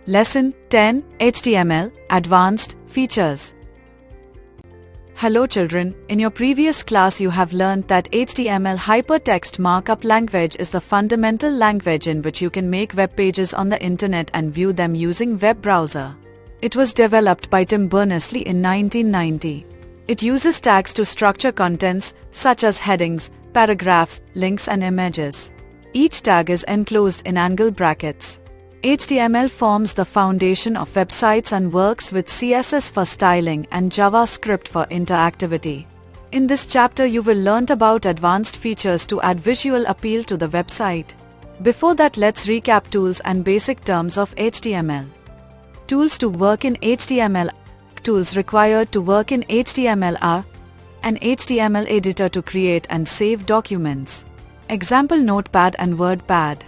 Lesson 10 HTML Advanced Features. Hello children, in your previous class you have learned that HTML Hypertext Markup Language is the fundamental language in which you can make web pages on the internet and view them using web browser. It was developed by Tim Berners-Lee in 1990. It uses tags to structure contents such as headings, paragraphs, links and images. Each tag is enclosed in angle brackets. HTML forms the foundation of websites and works with CSS for styling and JavaScript for interactivity. In this chapter you will learn about advanced features to add visual appeal to the website. Before that, let's recap tools and basic terms of HTML. Tools to work in HTML. Tools required to work in HTML are an HTML editor to create and save documents. Example: Notepad and WordPad.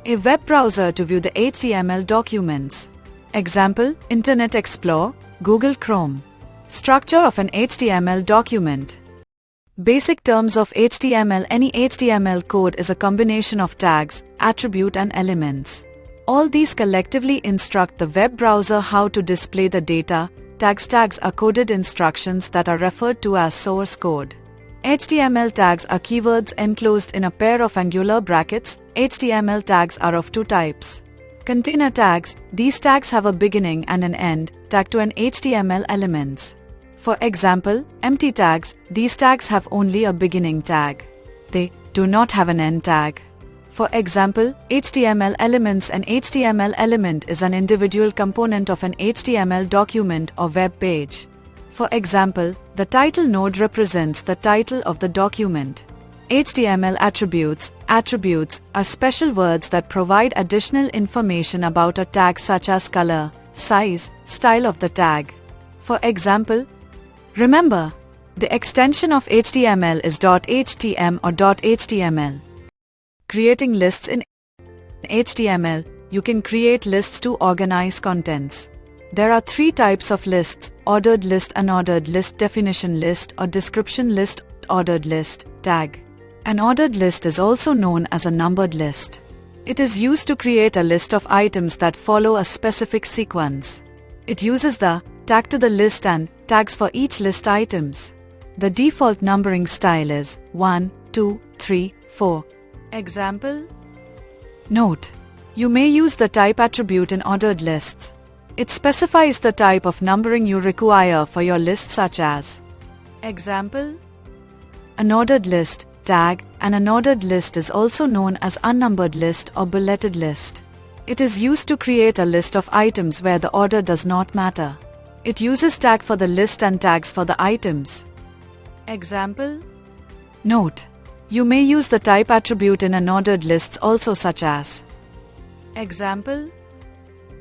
A web browser to view the HTML documents. Example: Internet Explorer, Google Chrome. Structure of an HTML document. Basic terms of HTML. Any HTML code is a combination of tags, attributes and elements. All these collectively instruct the web browser how to display the data. Tags are coded instructions that are referred to as source code. HTML tags are keywords enclosed in a pair of angular brackets. HTML tags are of two types. Container tags. These tags have a beginning and an end tag to an HTML elements. For example, empty tags. These tags have only a beginning tag. They do not have an end tag. For example, HTML elements. An HTML element is an individual component of an HTML document or web page. For example, the title node represents the title of the document. HTML attributes. Attributes are special words that provide additional information about a tag such as color, size, style of the tag. For example, remember, the extension of HTML is .htm or .html. Creating lists in HTML. You can create lists to organize contents. There are three types of lists: ordered list, unordered list, definition list or description list. Ordered list tag. An ordered list is also known as a numbered list. It is used to create a list of items that follow a specific sequence. It uses the tag to the list and tags for each list items. The default numbering style is 1, 2, 3, 4. Example: Note: you may use the type attribute in ordered lists. It specifies the type of numbering you require for your list, such as example: unordered list tag. An unordered list is also known as unnumbered list or bulleted list. It is used to create a list of items where the order does not matter. It uses tag for the list and tags for the items. Example: Note: you may use the type attribute in unordered lists also, such as example: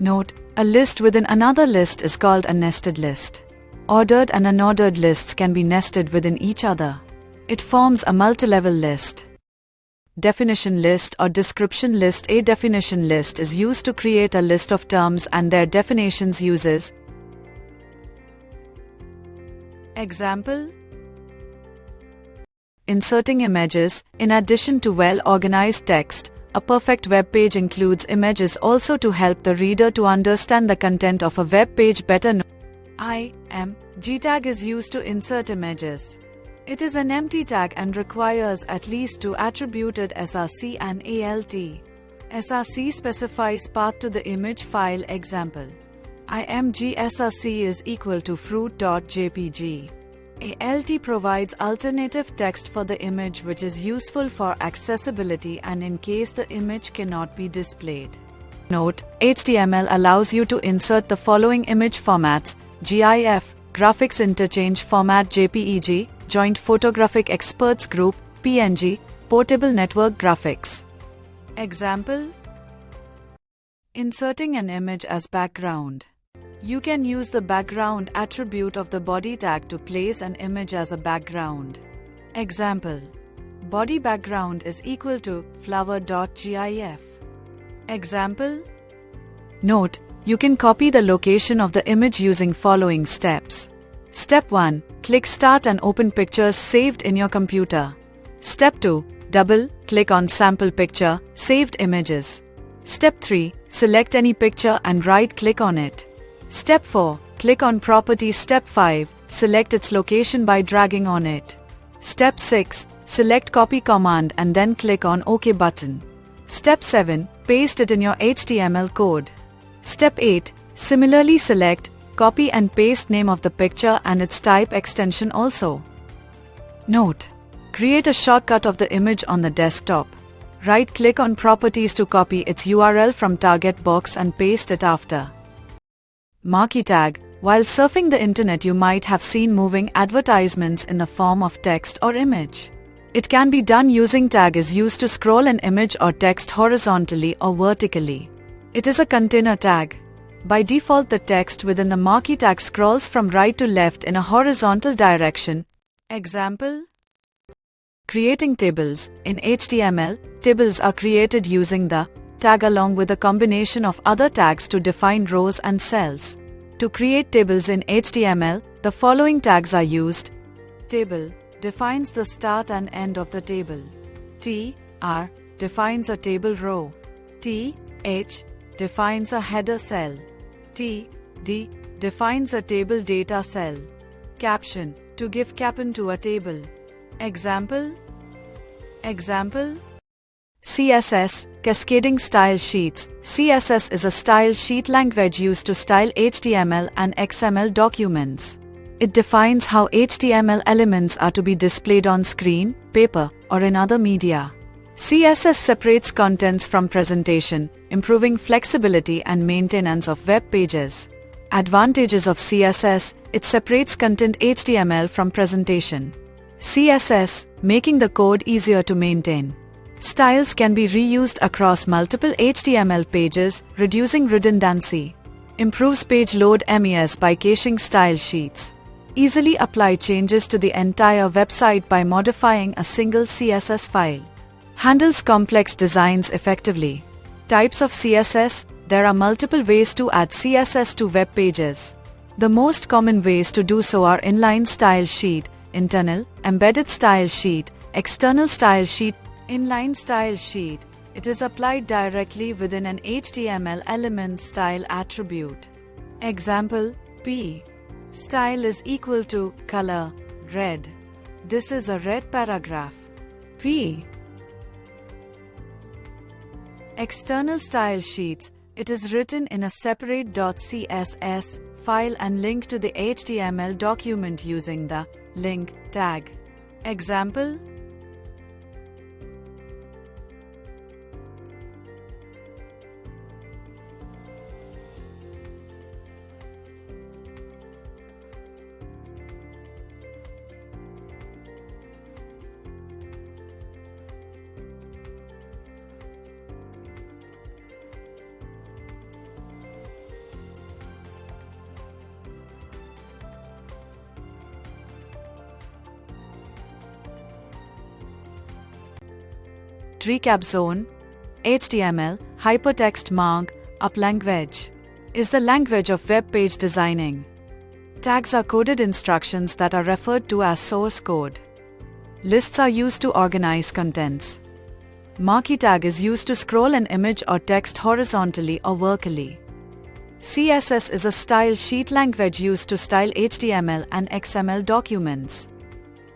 Note: a list within another list is called a nested list. Ordered and unordered lists can be nested within each other. It forms a multilevel list. Definition list or description list. A definition list is used to create a list of terms and their definitions. Uses example: inserting images. In addition to well-organized text, a perfect web page includes images also to help the reader to understand the content of a web page better. Img tag is used to insert images. It is an empty tag and requires at least two attributed src and alt. Src specifies path to the image file. Example: img src is equal to fruit.jpg. ALT provides alternative text for the image, which is useful for accessibility and in case the image cannot be displayed. Note: HTML allows you to insert the following image formats: GIF, Graphics Interchange Format, JPEG, Joint Photographic Experts Group, PNG, Portable Network Graphics. Example: inserting an image as background. You can use the background attribute of the body tag to place an image as a background. Example: body background is equal to flower.gif. Example: Note: you can copy the location of the image using following steps. Step 1. Click Start and open pictures saved in your computer. Step 2. Double-click on sample picture, saved images. Step 3. Select any picture and right-click on it. Step 4. Click on Properties. Step 5. Select its location by dragging on it. Step 6. Select Copy command and then click on OK button. Step 7. Paste it in your HTML code. Step 8. Similarly select, copy and paste name of the picture and its type extension also. Note: create a shortcut of the image on the desktop. Right-click on Properties to copy its URL from target box and paste it after. Marquee tag. While surfing the internet, you might have seen moving advertisements in the form of text or image. It can be done using tag is used to scroll an image or text horizontally or vertically. It is a container tag. By default, the text within the marquee tag scrolls from right to left in a horizontal direction. Example: creating tables. In HTML, tables are created using the tag along with a combination of other tags to define rows and cells. To create tables in HTML, the following tags are used. Table defines the start and end of the table. TR defines a table row. TH defines a header cell. TD defines a table data cell. Caption to give caption to a table. Example: CSS, Cascading Style Sheets. CSS is a style sheet language used to style HTML and XML documents. It defines how HTML elements are to be displayed on screen, paper, or in other media. CSS separates contents from presentation, improving flexibility and maintenance of web pages. Advantages of CSS: it separates content HTML from presentation. CSS, making the code easier to maintain. Styles can be reused across multiple HTML pages, reducing redundancy. Improves page load MES by caching style sheets. Easily apply changes to the entire website by modifying a single CSS file. Handles complex designs effectively. Types of CSS: there are multiple ways to add CSS to web pages. The most common ways to do so are inline style sheet, internal, embedded style sheet, external style sheet. Inline style sheet: it is applied directly within an HTML element style attribute. Example: P style is equal to color red. This is a red paragraph. P. External style sheets: it is written in a separate .css file and linked to the HTML document using the link tag. Example: Recap zone. HTML, hypertext markup language, is the language of web page designing. Tags are coded instructions that are referred to as source code. Lists are used to organize contents. Marquee tag is used to scroll an image or text horizontally or vertically. CSS is a style sheet language used to style HTML and XML documents.